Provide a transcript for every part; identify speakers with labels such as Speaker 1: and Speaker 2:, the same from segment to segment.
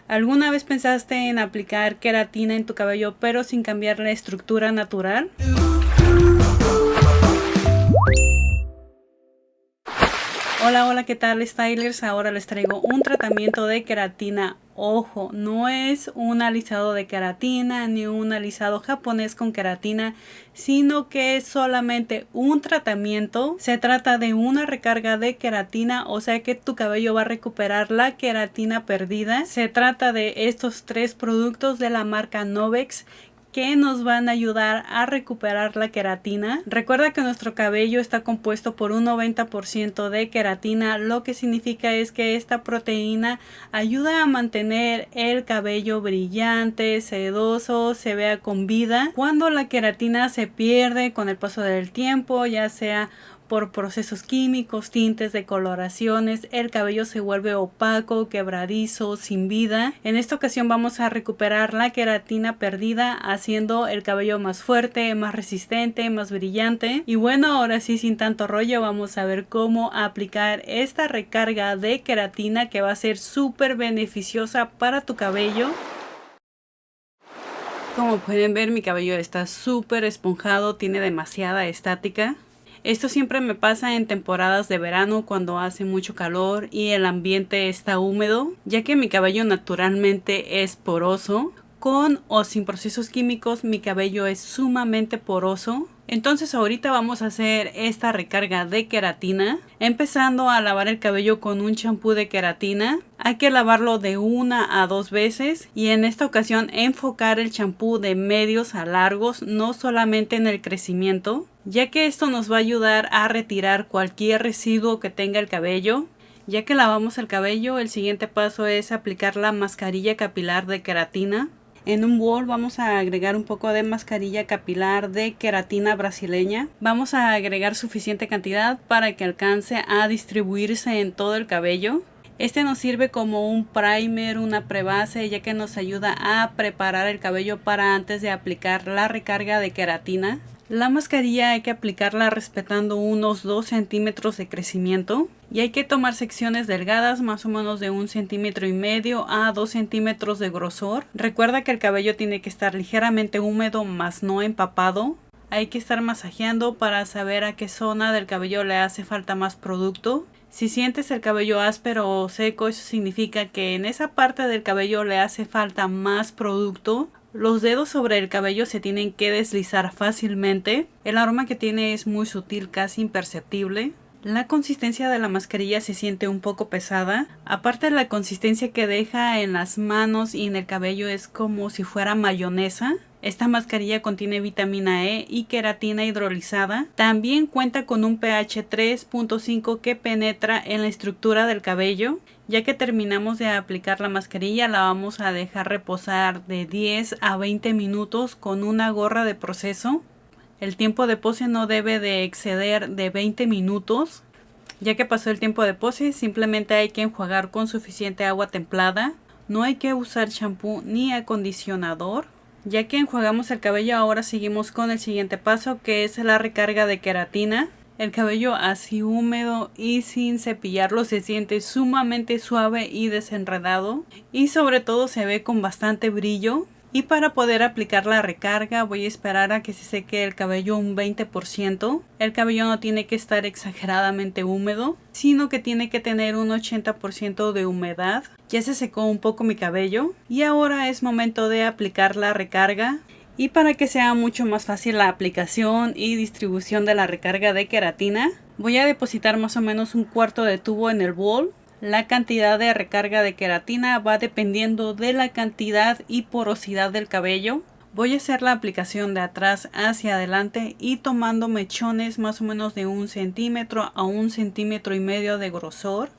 Speaker 1: ¿Alguna vez pensaste en aplicar queratina en tu cabello pero sin cambiar la estructura natural? Hola, ¿qué tal, Stylers? Ahora les traigo un tratamiento de queratina. Ojo, no es un alisado de queratina ni un alisado japonés con queratina, sino que es solamente un tratamiento. Se trata de una recarga de queratina, o sea que tu cabello va a recuperar la queratina perdida. Se trata de estos 3 productos de la marca Novex que nos van a ayudar a recuperar la queratina. Recuerda que nuestro cabello está compuesto por un 90% de queratina, lo que significa es que esta proteína ayuda a mantener el cabello brillante, sedoso, se vea con vida. Cuando la queratina se pierde con el paso del tiempo, ya sea por procesos químicos, tintes, decoloraciones, el cabello se vuelve opaco, quebradizo, sin vida. En esta ocasión vamos a recuperar la queratina perdida, haciendo el cabello más fuerte, más resistente, más brillante. Y bueno, ahora sí, sin tanto rollo, vamos a ver cómo aplicar esta recarga de queratina que va a ser súper beneficiosa para tu cabello. Como pueden ver, mi cabello está súper esponjado, tiene demasiada estática. Esto siempre me pasa en temporadas de verano cuando hace mucho calor y el ambiente está húmedo, ya que mi cabello naturalmente es poroso. Con o sin procesos químicos, mi cabello es sumamente poroso. Entonces ahorita vamos a hacer esta recarga de queratina, empezando a lavar el cabello con un champú de queratina. Hay que lavarlo de 1 a 2 veces y en esta ocasión enfocar el champú de medios a largos, no solamente en el crecimiento, ya que esto nos va a ayudar a retirar cualquier residuo que tenga el cabello. Ya que lavamos el cabello, el siguiente paso es aplicar la mascarilla capilar de queratina. En un bol vamos a agregar un poco de mascarilla capilar de queratina brasileña. Vamos a agregar suficiente cantidad para que alcance a distribuirse en todo el cabello. Este nos sirve como un primer, una prebase, ya que nos ayuda a preparar el cabello para antes de aplicar la recarga de queratina. La mascarilla hay que aplicarla respetando unos 2 centímetros de crecimiento y hay que tomar secciones delgadas, más o menos de 1,5 centímetros a 2 centímetros de grosor. Recuerda que el cabello tiene que estar ligeramente húmedo, más no empapado. Hay que estar masajeando para saber a qué zona del cabello le hace falta más producto. Si sientes el cabello áspero o seco, eso significa que en esa parte del cabello le hace falta más producto. Los dedos sobre el cabello se tienen que deslizar fácilmente. El aroma que tiene es muy sutil, casi imperceptible. La consistencia de la mascarilla se siente un poco pesada. Aparte, la consistencia que deja en las manos y en el cabello es como si fuera mayonesa. Esta mascarilla contiene vitamina E y queratina hidrolizada. También cuenta con un pH 3.5 que penetra en la estructura del cabello. Ya que terminamos de aplicar la mascarilla, la vamos a dejar reposar de 10 a 20 minutos con una gorra de proceso. El tiempo de pose no debe de exceder de 20 minutos. Ya que pasó el tiempo de pose, simplemente hay que enjuagar con suficiente agua templada. No hay que usar champú ni acondicionador. Ya que enjuagamos el cabello, ahora seguimos con el siguiente paso, que es la recarga de queratina. El cabello así húmedo y sin cepillarlo se siente sumamente suave y desenredado, y sobre todo se ve con bastante brillo. Y para poder aplicar la recarga voy a esperar a que se seque el cabello un 20%. El cabello no tiene que estar exageradamente húmedo, sino que tiene que tener un 80% de humedad. Ya se secó un poco mi cabello y ahora es momento de aplicar la recarga. Y para que sea mucho más fácil la aplicación y distribución de la recarga de queratina, voy a depositar más o menos 1/4 de tubo en el bol. La cantidad de recarga de queratina va dependiendo de la cantidad y porosidad del cabello. Voy a hacer la aplicación de atrás hacia adelante y tomando mechones más o menos de 1 centímetro a 1,5 centímetros de grosor.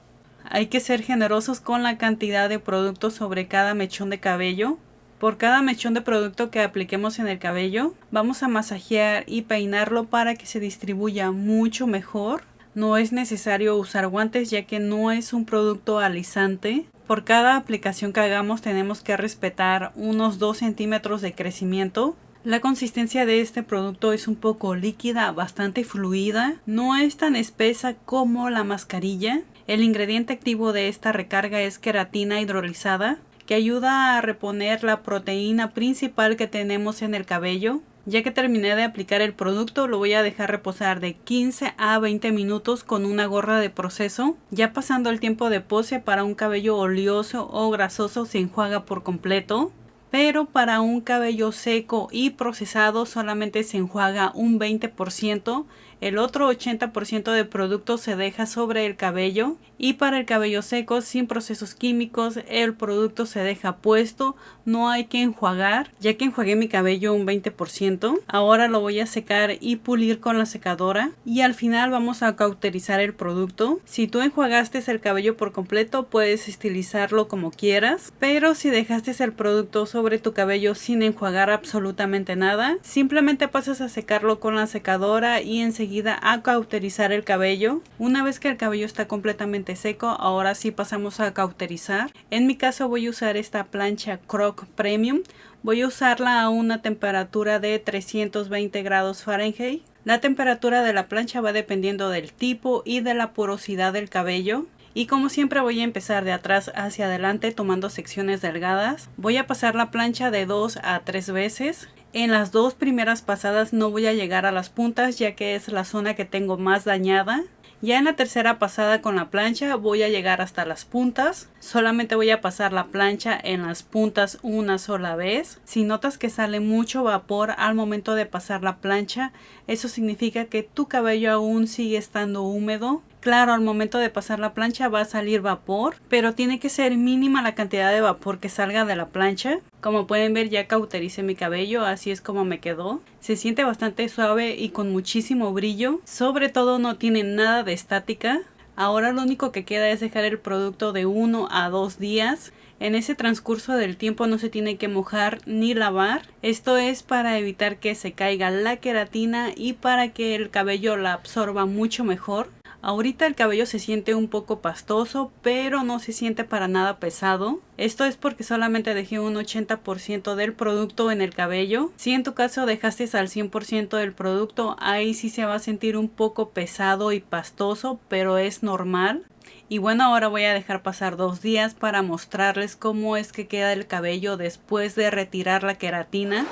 Speaker 1: Hay que ser generosos con la cantidad de producto sobre cada mechón de cabello. Por cada mechón de producto que apliquemos en el cabello, vamos a masajear y peinarlo para que se distribuya mucho mejor. No es necesario usar guantes ya que no es un producto alisante. Por cada aplicación que hagamos tenemos que respetar unos 2 centímetros de crecimiento. La consistencia de este producto es un poco líquida, bastante fluida. No es tan espesa como la mascarilla. El ingrediente activo de esta recarga es queratina hidrolizada, que ayuda a reponer la proteína principal que tenemos en el cabello. Ya que terminé de aplicar el producto, lo voy a dejar reposar de 15 a 20 minutos con una gorra de proceso. Ya pasando el tiempo de pose, para un cabello oleoso o grasoso se enjuaga por completo. Pero para un cabello seco y procesado solamente se enjuaga un 20%. El otro 80% del producto se deja sobre el cabello. Y para el cabello seco sin procesos químicos, el producto se deja puesto. No hay que enjuagar. Ya que enjuagué mi cabello un 20%, ahora lo voy a secar y pulir con la secadora. Y al final vamos a cauterizar el producto. Si tú enjuagaste el cabello por completo, puedes estilizarlo como quieras. Pero si dejaste el producto sobre tu cabello sin enjuagar absolutamente nada, simplemente pasas a secarlo con la secadora y enseguida a cauterizar el cabello. Una vez que el cabello está completamente seco, ahora sí pasamos a cauterizar. En mi caso voy a usar esta plancha Croc Premium. Voy a usarla a una temperatura de 320 grados Fahrenheit. La temperatura de la plancha va dependiendo del tipo y de la porosidad del cabello. Y como siempre voy a empezar de atrás hacia adelante tomando secciones delgadas. Voy a pasar la plancha de 2 a 3 veces. En las dos primeras pasadas no voy a llegar a las puntas, ya que es la zona que tengo más dañada. Ya en la tercera pasada con la plancha voy a llegar hasta las puntas. Solamente voy a pasar la plancha en las puntas una sola vez. Si notas que sale mucho vapor al momento de pasar la plancha, eso significa que tu cabello aún sigue estando húmedo. Claro, al momento de pasar la plancha va a salir vapor, pero tiene que ser mínima la cantidad de vapor que salga de la plancha. Como pueden ver, ya cautericé mi cabello, así es como me quedó. Se siente bastante suave y con muchísimo brillo. Sobre todo no tiene nada de estática. Ahora lo único que queda es dejar el producto de 1 a 2 días. En ese transcurso del tiempo no se tiene que mojar ni lavar. Esto es para evitar que se caiga la queratina y para que el cabello la absorba mucho mejor. Ahorita el cabello se siente un poco pastoso, pero no se siente para nada pesado. Esto es porque solamente dejé un 80% del producto en el cabello. Si en tu caso dejaste al 100% del producto, ahí sí se va a sentir un poco pesado y pastoso, pero es normal. Y bueno, ahora voy a dejar pasar 2 días para mostrarles cómo es que queda el cabello después de retirar la queratina.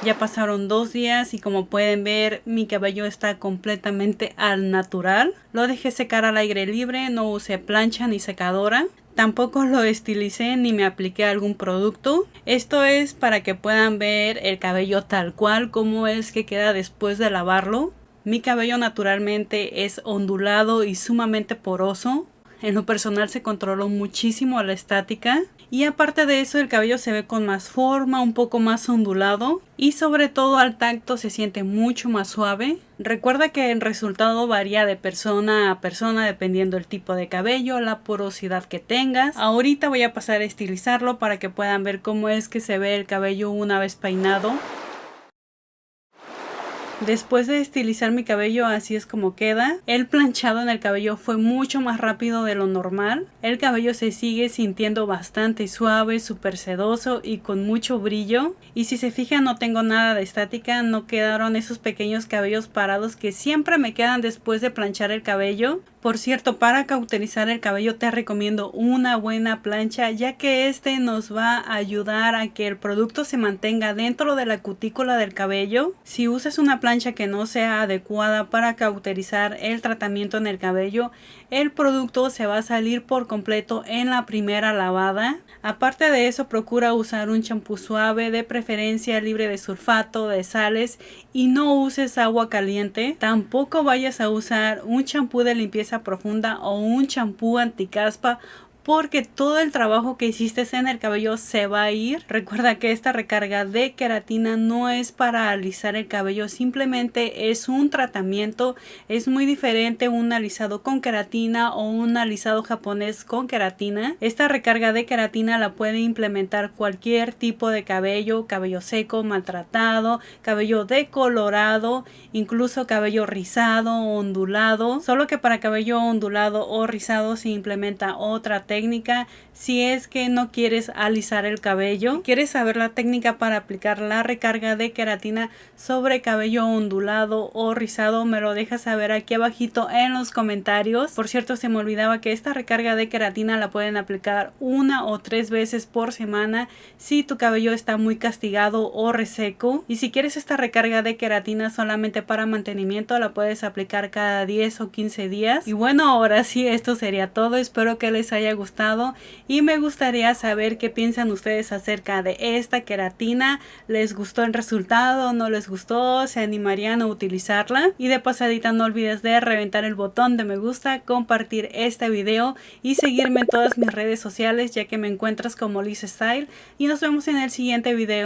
Speaker 1: Ya pasaron 2 días y como pueden ver mi cabello está completamente al natural. Lo dejé secar al aire libre, no usé plancha ni secadora. Tampoco lo estilicé ni me apliqué algún producto. Esto es para que puedan ver el cabello tal cual, cómo es que queda después de lavarlo. Mi cabello naturalmente es ondulado y sumamente poroso. En lo personal se controló muchísimo la estática. Y aparte de eso el cabello se ve con más forma, un poco más ondulado. Y sobre todo al tacto se siente mucho más suave. Recuerda que el resultado varía de persona a persona dependiendo del tipo de cabello, la porosidad que tengas. Ahorita voy a pasar a estilizarlo para que puedan ver cómo es que se ve el cabello una vez peinado. Después de estilizar mi cabello, así es como queda. El planchado en el cabello fue mucho más rápido de lo normal. El cabello se sigue sintiendo bastante suave, súper sedoso y con mucho brillo. Y si se fijan, no tengo nada de estática, no quedaron esos pequeños cabellos parados que siempre me quedan después de planchar el cabello. Por cierto, para cauterizar el cabello te recomiendo una buena plancha, ya que este nos va a ayudar a que el producto se mantenga dentro de la cutícula del cabello. Si usas una plancha que no sea adecuada para cauterizar el tratamiento en el cabello, el producto se va a salir por completo en la primera lavada. Aparte de eso, procura usar un champú suave, de preferencia libre de sulfato, de sales, y no uses agua caliente. Tampoco vayas a usar un champú de limpieza profunda o un champú anticaspa, porque todo el trabajo que hiciste en el cabello se va a ir. Recuerda que esta recarga de queratina no es para alisar el cabello, simplemente es un tratamiento. Es muy diferente un alisado con queratina o un alisado japonés con queratina. Esta recarga de queratina la puede implementar cualquier tipo de cabello, cabello seco, maltratado, cabello decolorado, incluso cabello rizado o ondulado. Solo que para cabello ondulado o rizado se implementa otra técnica técnica si es que no quieres alisar el cabello. ¿Quieres saber la técnica para aplicar la recarga de queratina sobre cabello ondulado o rizado? Me lo dejas saber aquí abajito en los comentarios. Por cierto, se me olvidaba que esta recarga de queratina la pueden aplicar 1 o 3 veces por semana si tu cabello está muy castigado o reseco. Y si quieres esta recarga de queratina solamente para mantenimiento, la puedes aplicar cada 10 o 15 días. Y bueno, ahora sí, esto sería todo. Espero que les haya gustado y me gustaría saber qué piensan ustedes acerca de esta queratina. ¿Les gustó el resultado? ¿No les gustó? ¿Se animarían a utilizarla? Y de pasadita no olvides de reventar el botón de me gusta, compartir este video y seguirme en todas mis redes sociales, ya que me encuentras como Liz Style, y nos vemos en el siguiente video.